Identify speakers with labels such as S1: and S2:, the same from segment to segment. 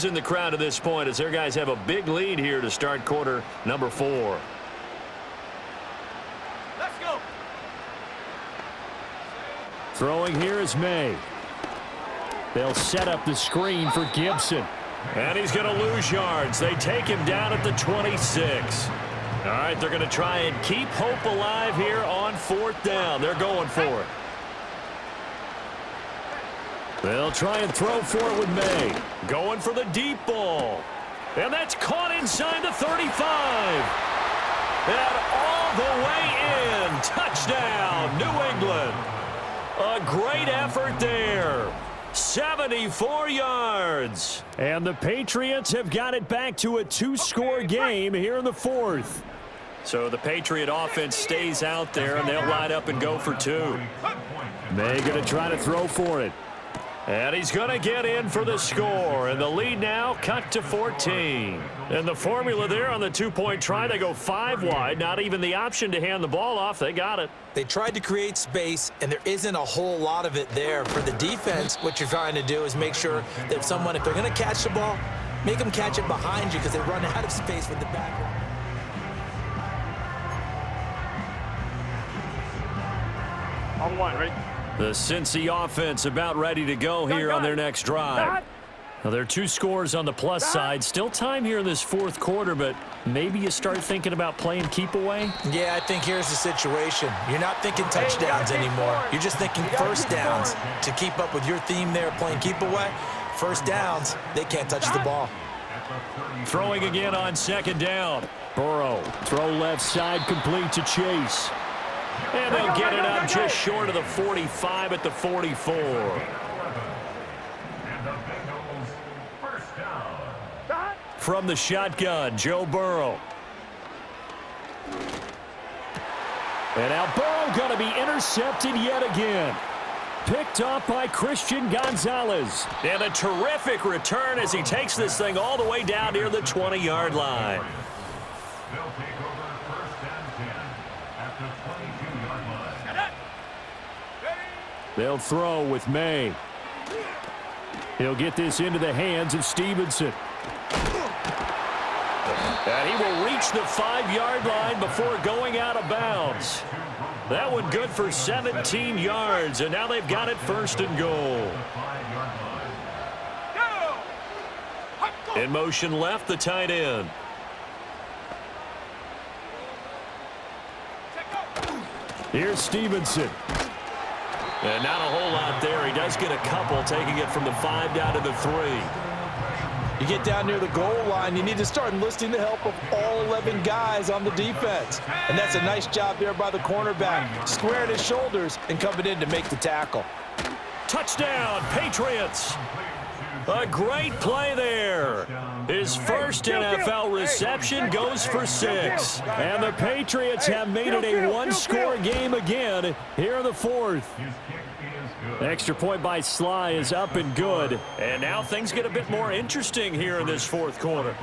S1: In the crowd at this point as their guys have a big lead here to start quarter number 4.
S2: Let's go.
S3: Throwing here is May. They'll set up the screen for Gibson.
S1: And he's going to lose yards. They take him down at the 26. All right, they're going to try and keep hope alive here on 4th down. They're going for it. They'll try and throw for it with May. Going for the deep ball. And that's caught inside the 35. And all the way in. Touchdown, New England. A great effort there. 74 yards.
S3: And the Patriots have got it back to a 2-score game here in the 4th.
S1: So the Patriot offense stays out there, and they'll line up and go for 2.
S3: May going to try to throw for it.
S1: And he's going to get in for the score. And the lead now cut to 14. And the formula there on the 2-point try, they go 5 wide. Not even the option to hand the ball off. They got it.
S4: They tried to create space, and there isn't a whole lot of it there. For the defense, what you're trying to do is make sure that if they're going to catch the ball, make them catch it behind you because they run out of space with the back.
S2: On 1, right?
S1: The Cincy offense about ready to go here on their next drive. Now, there are 2 scores on the plus side. Still time here in this 4th quarter, but maybe you start thinking about playing keep away?
S4: Yeah, I think here's the situation. You're not thinking touchdowns anymore. You're just thinking first downs. To keep up with your theme there, playing keep away, first downs, they can't touch the ball.
S1: Throwing again on 2nd down.
S3: Burrow, throw left side, complete to Chase.
S1: And they'll get it up just short of the 45 at the 44. From the shotgun, Joe Burrow.
S3: And now Burrow going to be intercepted yet again. Picked up by Christian Gonzalez.
S1: And a terrific return as he takes this thing all the way down near the 20-yard line.
S3: They'll throw with May. He'll get this into the hands of Stevenson.
S1: And he will reach the 5-yard line before going out of bounds. That one good for 17 yards, and now they've got it 1st and goal. In motion left, the tight end.
S3: Here's Stevenson.
S1: And not a whole lot there. He does get a couple, taking it from the 5 down to the 3.
S4: You get down near the goal line, you need to start enlisting the help of all 11 guys on the defense. And that's a nice job there by the cornerback, squaring his shoulders and coming in to make the tackle.
S1: Touchdown, Patriots. A great play there. His first NFL reception goes for 6.
S3: And the Patriots have made it a 1-score game again here in the 4th. Extra point by Sly is up and good.
S1: And now things get a bit more interesting here in this 4th quarter.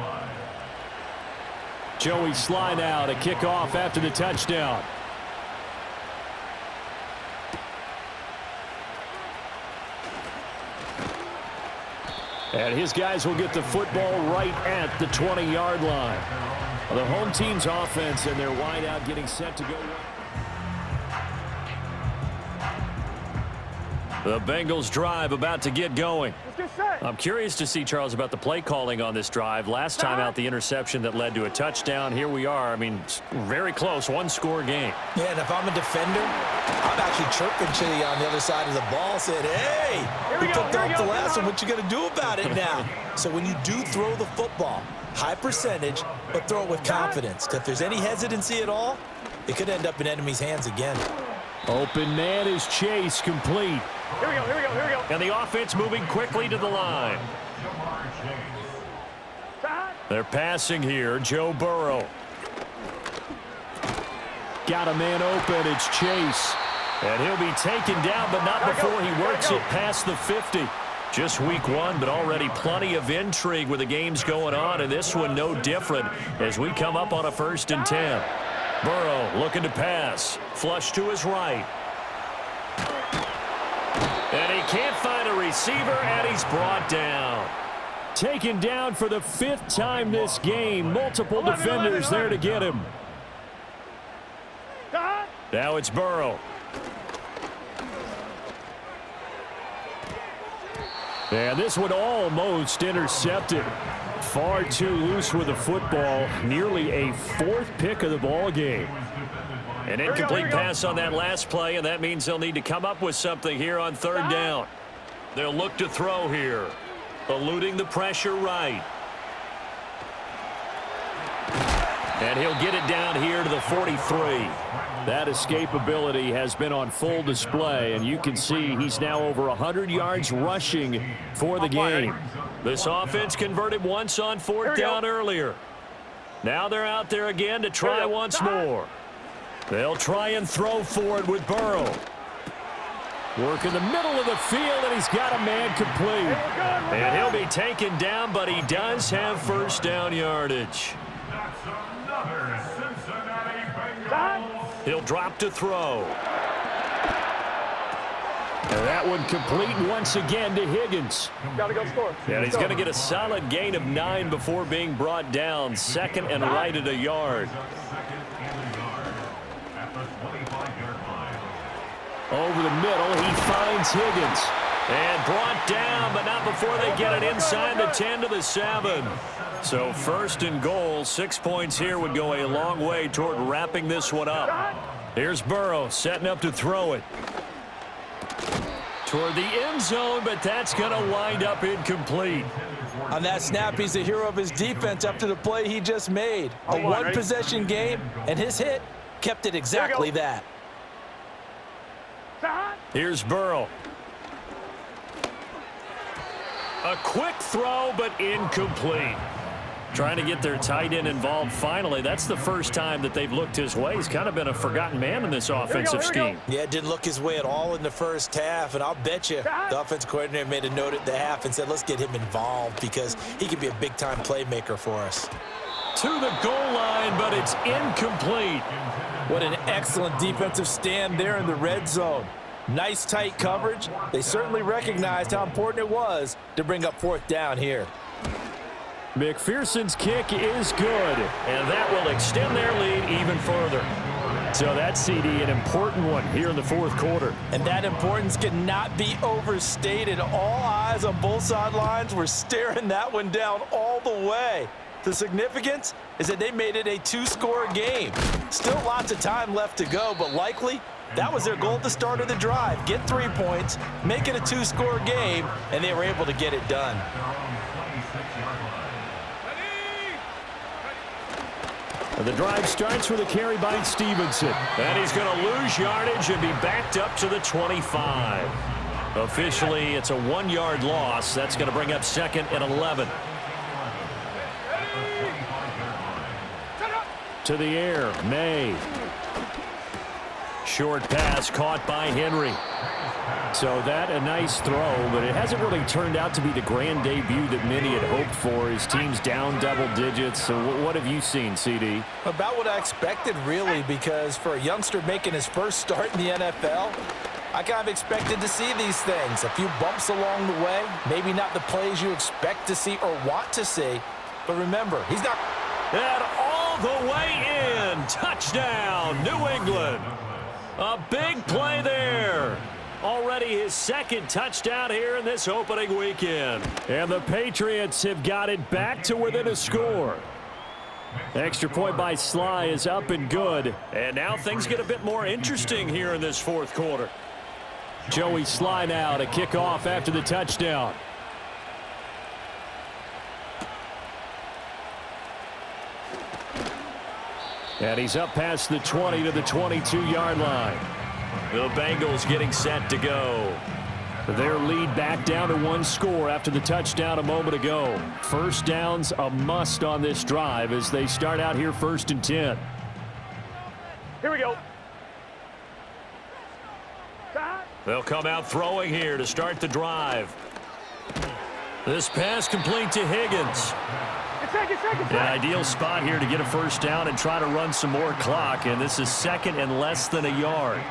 S3: Joey Sly now to kick off after the touchdown. And his guys will get the football right at the 20-yard line. The home team's offense and their wideout getting set to go.
S1: The Bengals drive about to get going. I'm curious to see, Charles, about the play calling on this drive. Last time out, the interception that led to a touchdown. Here we are. I mean, very close, 1-score game.
S4: Yeah, and if I'm a defender, I'm actually chirping to you on the other side of the ball, saying, hey, we picked up the last one. What you going to do about it now? So when you do throw the football, high percentage, but throw it with confidence. Because if there's any hesitancy at all, it could end up in enemy's hands again.
S3: Open man is Chase, complete.
S2: Here we go.
S1: And the offense moving quickly to the line. They're passing here, Joe Burrow.
S3: Got a man open, it's Chase.
S1: And he'll be taken down, but not before he works it past the 50. Just week 1, but already plenty of intrigue with the games going on, and this one no different as we come up on a 1st and 10. Burrow looking to pass. Flush to his right. And he can't find a receiver, and he's brought down.
S3: taken down for the 5th time this game. Multiple defenders there to get him. Now it's Burrow. And this one almost intercepted. Far too loose with the football. Nearly a 4th pick of the ball game.
S1: An incomplete pass on that last play, and that means they'll need to come up with something here on 3rd down. They'll look to throw here. Eluding the pressure right. And he'll get it down here to the 43.
S3: That escapability has been on full display, and you can see he's now over 100 yards rushing for the game.
S1: This offense converted once on 4th down earlier. Now they're out there again to try once more. They'll try and throw for it with Burrow.
S3: Work in the middle of the field, and he's got a man complete.
S1: And he'll be taken down, but he does have 1st down yardage. He'll drop to throw.
S3: And that one complete once again to Higgins.
S2: Gotta go score.
S1: And he's going to get a solid gain of 9 before being brought down. 2nd and right at a yard.
S3: Over the middle, he finds Higgins.
S1: And brought down, but not before they get it inside the 10 to the 7. So 1st and goal, 6 points here would go a long way toward wrapping this one up. Here's Burrow setting up to throw it. Toward the end zone, but that's going to wind up incomplete.
S4: On that snap, he's the hero of his defense after the play he just made. A one-possession game, and his hit kept it exactly that.
S1: Here's Burrow. A quick throw, but incomplete. Trying to get their tight end involved finally. That's the first time that they've looked his way. He's kind of been a forgotten man in this offensive scheme.
S4: Yeah, it didn't look his way at all in the first half, and I'll bet you the offensive coordinator made a note at the half and said, let's get him involved because he could be a big-time playmaker for us.
S1: To the goal line, but it's incomplete.
S4: What an excellent defensive stand there in the red zone. Nice tight coverage. They certainly recognized how important it was to bring up 4th down here.
S3: McPherson's kick is good.
S1: And that will extend their lead even further.
S3: So that's, CD, an important one here in the 4th quarter.
S4: And that importance cannot be overstated. All eyes on both sidelines were staring that one down all the way. The significance is that they made it a 2-score game. Still lots of time left to go, but likely that was their goal at the start of the drive. Get 3 points, make it a 2-score game, and they were able to get it done.
S3: The drive starts with a carry by Stevenson.
S1: And he's going to lose yardage and be backed up to the 25. Officially, it's a 1-yard loss. That's going to bring up 2nd and 11.
S3: To the air, May.
S1: Short pass caught by Henry.
S3: So that a nice throw, but it hasn't really turned out to be the grand debut that many had hoped for. His team's down double digits. So what have you seen, CD?
S4: About what I expected, really, because for a youngster making his first start in the NFL, I kind of expected to see these things. A few bumps along the way, maybe not the plays you expect to see or want to see. But remember, he's not...
S1: And all the way in. Touchdown, New England. A big play there. Already his 2nd touchdown here in this opening weekend.
S3: And the Patriots have got it back to within a score. Extra point by Sly is up and good.
S1: And now things get a bit more interesting here in this 4th quarter.
S3: Joey Sly now to kick off after the touchdown. And he's up past the 20 to the 22-yard line.
S1: The Bengals getting set to go.
S3: Their lead back down to 1 score after the touchdown a moment ago. 1st downs a must on this drive as they start out here 1st and 10.
S2: Here we go.
S1: They'll come out throwing here to start the drive. This pass complete to Higgins. An ideal spot here to get a 1st down and try to run some more clock, and this is 2nd and less than a yard.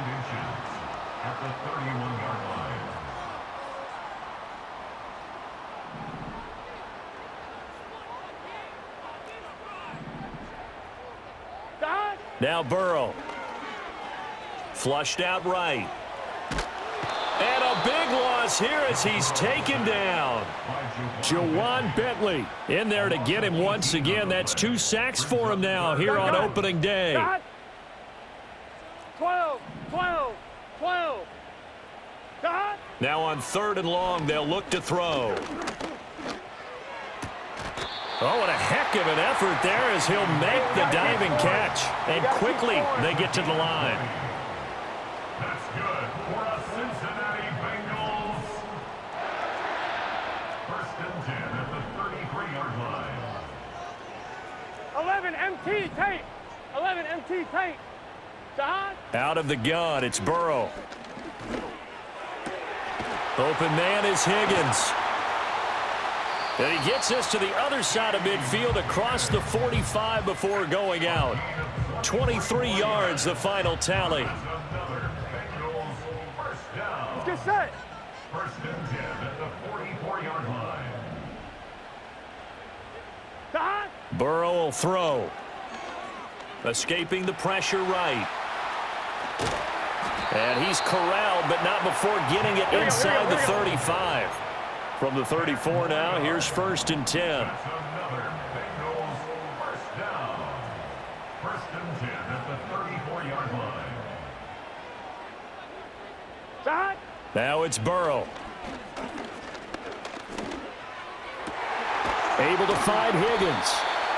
S1: Now Burrow. Flushed out right. And a big loss here as he's taken down.
S3: Jawan Bentley in there to get him once again. That's 2 sacks for him now here on opening day.
S2: 12.
S1: Now on 3rd and long, they'll look to throw. Oh, what a heck of an effort there as he'll make the diving catch. And quickly they get to the line.
S5: That's good for the Cincinnati Bengals. 1st and 10 at the 33-yard line.
S2: 11 MT tape. 11 MT tape. Jahan.
S1: Out of the gun, it's Burrow. Open man is Higgins. And he gets this to the other side of midfield across the 45 before going out. 23 yards, the final tally.
S2: Let's get set.
S5: 1st and 10 at the 44-yard line.
S2: Jahan.
S1: Burrow will throw. Escaping the pressure right. And he's corralled, but not before getting it inside the 35. From the 34 now, here's 1st and 10.
S5: That's another Bengals 1st down. 1st and 10 at the 34-yard line.
S2: Jahan.
S1: Now it's Burrow. Able to find Higgins.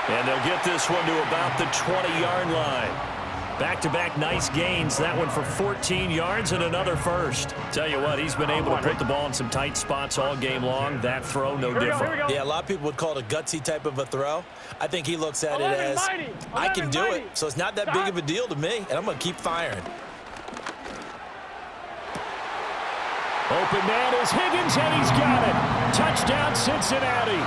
S1: And they'll get this one to about the 20-yard line. Back-to-back nice gains. That one for 14 yards and another first. Tell you what, he's been able to put the ball in some tight spots all game long. That throw, no different.
S4: Yeah, a lot of people would call it a gutsy type of a throw. I think he looks at it as, I can do it, so it's not that big of a deal to me, and I'm going to keep firing.
S3: Open man is Higgins, and he's got it. Touchdown, Cincinnati.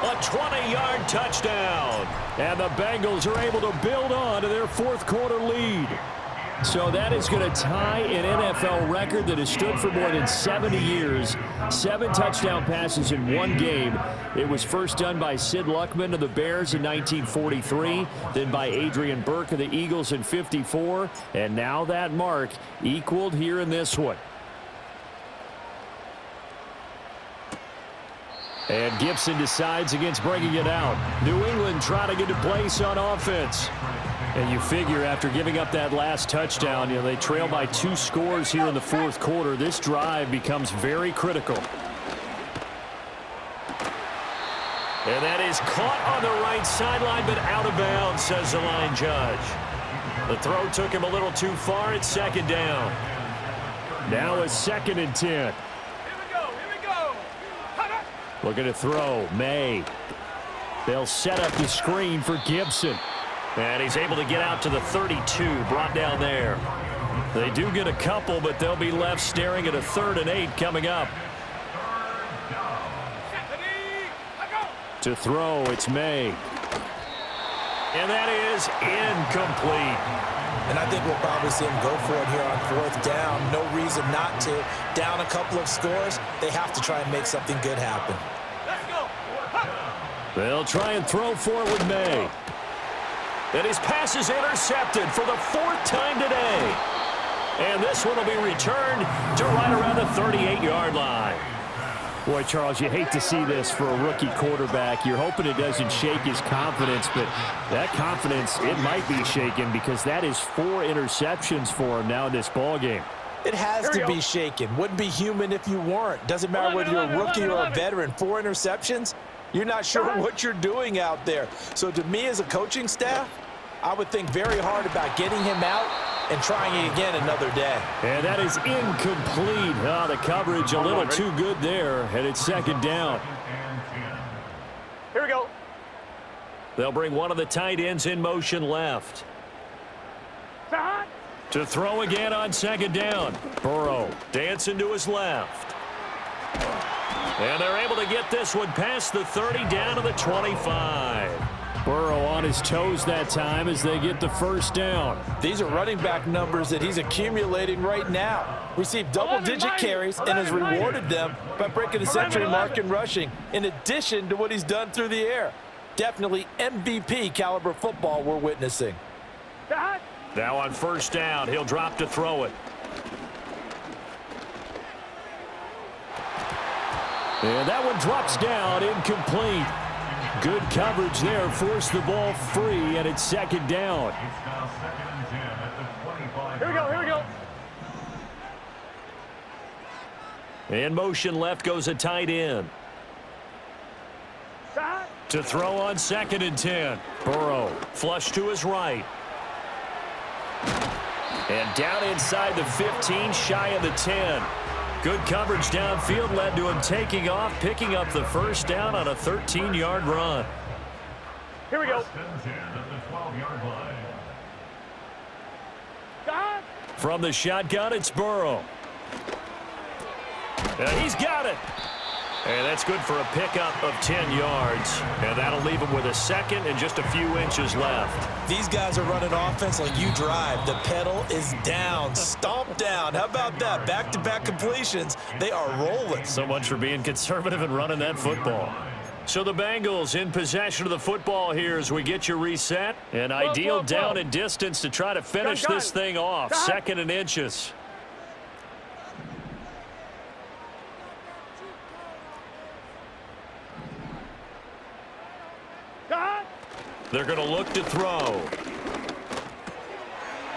S1: A 20-yard touchdown.
S3: And the Bengals are able to build on to their 4th quarter lead. So that is going to tie an NFL record that has stood for more than 70 years. 7 touchdown passes in one game. It was first done by Sid Luckman of the Bears in 1943, then by Adrian Burke of the Eagles in 54, and now that mark equaled here in this one. And Gibson decides against bringing it out. New England trying to get to place on offense. And you figure after giving up that last touchdown, they trail by 2 scores here in the 4th quarter. This drive becomes very critical.
S1: And that is caught on the right sideline, but out of bounds, says the line judge. The throw took him a little too far. It's 2nd down.
S3: Now a 2nd and 10. Looking to throw, May. They'll set up the screen for Gibson.
S1: And he's able to get out to the 32, brought down there. They do get a couple, but they'll be left staring at a 3rd and 8 coming up.
S3: To throw, it's May.
S1: And that is incomplete.
S4: And I think we'll probably see him go for it here on 4th down. No reason not to. Down a couple of scores, they have to try and make something good happen.
S2: Let's go.
S1: They'll try and throw for it with May. And his pass is intercepted for the 4th time today. And this one will be returned to right around the 38-yard line.
S3: Boy, Charles, you hate to see this for a rookie quarterback. You're hoping it doesn't shake his confidence, but that confidence, it might be shaken because that is 4 interceptions for him now in this ballgame.
S4: It has to be shaken. Wouldn't be human if you weren't. Doesn't matter whether you're a rookie or a veteran. 4 interceptions, you're not sure what you're doing out there. So to me as a coaching staff, I would think very hard about getting him out and trying it again another day.
S3: And that is incomplete. Oh, the coverage a little too good there, and it's 2nd down.
S2: Here we go.
S1: They'll bring one of the tight ends in motion left.
S2: Jahan.
S1: To throw again on 2nd down. Burrow dancing to his left. And they're able to get this one past the 30 down to the 25.
S3: Burrow on his toes that time as they get the 1st down.
S4: These are running back numbers that he's accumulating right now. Received double-digit carries and has rewarded them by breaking the century mark in rushing, in addition to what he's done through the air. Definitely MVP caliber football we're witnessing.
S1: Now on first down, he'll drop to throw it.
S3: And that one drops down, incomplete. Good coverage there, forced the ball free, and it's second down.
S5: It's now 2nd and 10 at the 25.
S2: Here we go, here we go.
S1: In motion left goes a tight end. To throw on 2nd and 10. Burrow flush to his right. And down inside the 15, shy of the 10. Good coverage downfield led to him taking off, picking up the first down on a 13-yard run.
S2: Here we go.
S5: 1st and 10 at the 12-yard line.
S1: From the shotgun, it's Burrow. And he's got it. And that's good for a pickup of 10 yards. And that'll leave him with a second and just a few inches left.
S4: These guys are running offense like you drive. The pedal is down, stomp down. How about that? Back-to-back completions. They are rolling.
S1: So much for being conservative and running that football. So the Bengals in possession of the football here as we get you reset. An ideal down and distance to try to finish this thing off. 2nd and inches. They're going to look to throw.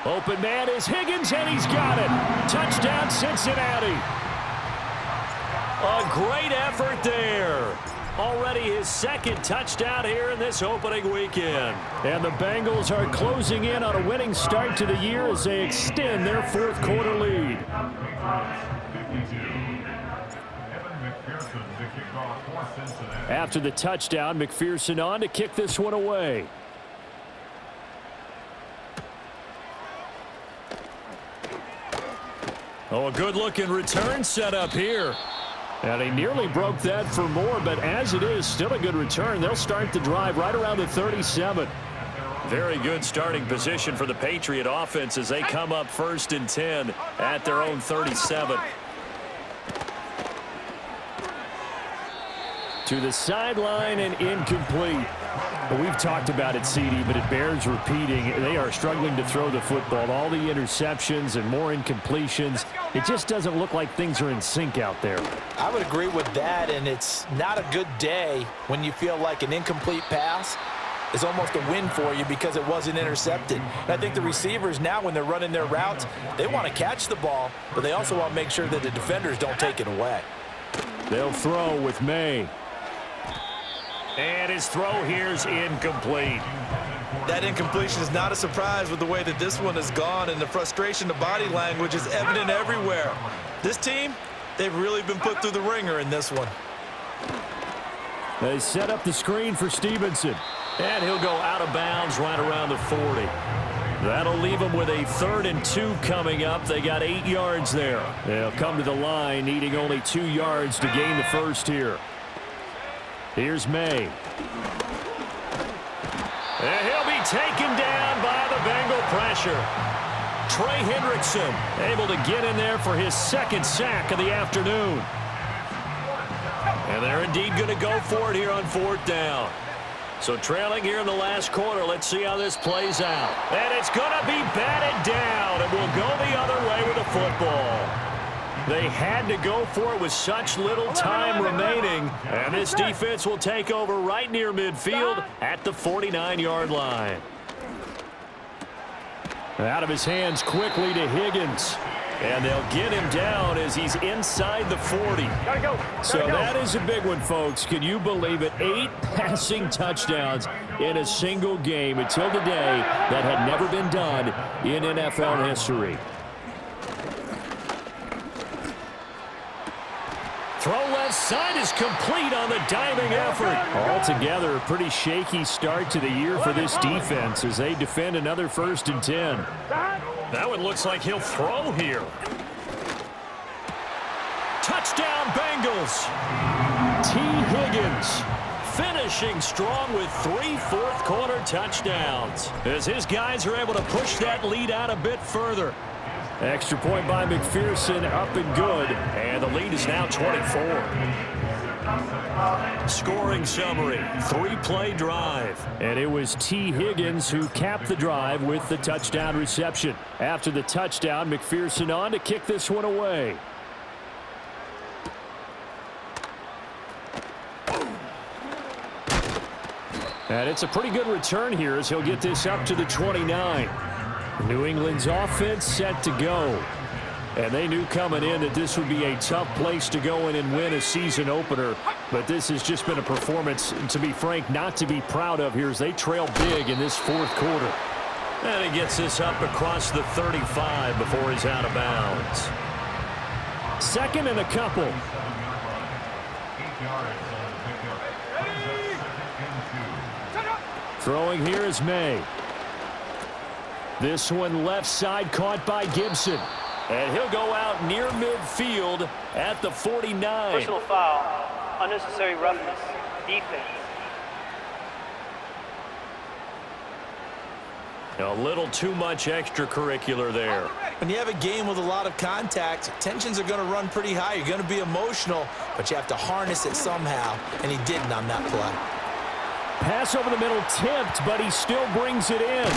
S3: Open man is Higgins, and he's got it. Touchdown, Cincinnati.
S1: A great effort there. Already his second touchdown here in this opening weekend.
S3: And the Bengals are closing in on a winning start to the year as they extend their fourth quarter lead.
S5: 52. Evan McPherson to kick off for Cincinnati.
S3: After the touchdown, McPherson on to kick this one away.
S1: Oh, a good-looking return set up here.
S3: And he nearly broke that for more, but as it is, still a good return. They'll start the drive right around the 37.
S1: Very good starting position for the Patriot offense as they come up 1st and 10 at their own 37.
S3: To the sideline and incomplete. But we've talked about it, CD, but it bears repeating. They are struggling to throw the football. All the interceptions and more incompletions. It just doesn't look like things are in sync out there.
S4: I would agree with that, and it's not a good day when you feel like an incomplete pass is almost a win for you because it wasn't intercepted. And I think the receivers now, when they're running their routes, they want to catch the ball, but they also want to make sure that the defenders don't take it away.
S3: They'll throw with May.
S1: And his throw here's incomplete.
S4: That incompletion is not a surprise with the way that this one has gone, and the frustration, the body language is evident everywhere. This team, they've really been put through the ringer in this one.
S3: They set up the screen for Stevenson.
S1: And he'll go out of bounds right around the 40. That'll leave them with a 3rd and 2 coming up. They got 8 yards there.
S3: They'll come to the line, needing only 2 yards to gain the first here. Here's May.
S1: And he'll be taken down by the Bengal pressure. Trey Hendrickson able to get in there for his 2nd sack of the afternoon. And they're indeed going to go for it here on 4th down. So trailing here in the last quarter, let's see how this plays out. And it's going to be batted down, and we'll go the other way with the football. They had to go for it with such little time remaining. And this defense will take over right near midfield at the 49-yard line.
S3: Out of his hands quickly to Higgins.
S1: And they'll get him down as he's inside the 40.
S2: Gotta go.
S3: So that is a big one, folks. Can you believe it? 8 passing touchdowns in a single game until today. That had never been done in NFL history.
S1: Throw left side is complete on the diving effort.
S3: Altogether, a pretty shaky start to the year for this defense as they defend another 1st and 10.
S1: That one looks like he'll throw here. Touchdown, Bengals.
S3: T. Higgins
S1: Finishing strong with 3 fourth-quarter touchdowns as his guys are able to push that lead out a bit further.
S3: Extra point by McPherson, up and good.
S1: And the lead is now 24. Scoring summary, 3-play drive.
S3: And it was T. Higgins who capped the drive with the touchdown reception. After the touchdown, McPherson on to kick this one away. And it's a pretty good return here as he'll get this up to the 29. New England's offense set to go. And they knew coming in that this would be a tough place to go in and win a season opener. But this has just been a performance, to be frank, not to be proud of here as they trail big in this fourth quarter.
S1: And he gets this up across the 35 before he's out of bounds.
S3: Second and a couple. Throwing here is May. This one left side caught by Gibson. And he'll go out near midfield at the 49.
S2: Personal foul, unnecessary roughness, defense.
S1: A little too much extracurricular there.
S4: When you have a game with a lot of contact, tensions are going to run pretty high. You're going to be emotional, but you have to harness it somehow, and he didn't on that play.
S3: Pass over the middle tipped, but he still brings it in.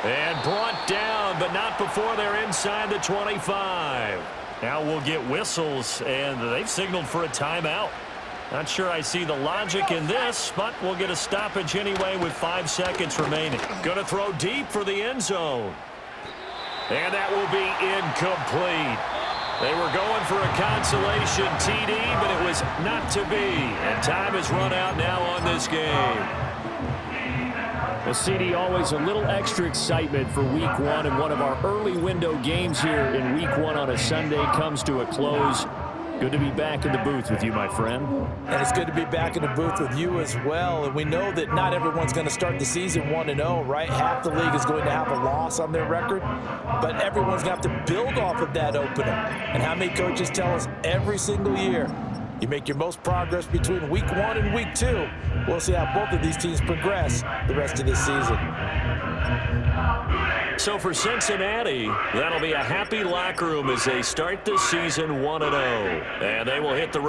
S1: And brought down, but not before they're inside the 25. Now we'll get whistles, and they've signaled for a timeout. Not sure I see the logic in this, but we'll get a stoppage anyway with 5 seconds remaining. Going to throw deep for the end zone. And that will be incomplete. They were going for a consolation TD, but it was not to be. And time has run out now on this game.
S3: Well, CD, always a little extra excitement for week one, and one of our early window games here in week one on a Sunday comes to a close. Good to be back in the booth with you, my friend.
S4: And it's good to be back in the booth with you as well. And we know that not everyone's going to start the season 1-0, right? Half the league is going to have a loss on their record, but everyone's going to have to build off of that opener. And how many coaches tell us every single year, you make your most progress between week 1 and week 2. We'll see how both of these teams progress the rest of this season.
S1: So for Cincinnati, that'll be a happy locker room as they start the season 1-0. And they will hit the road.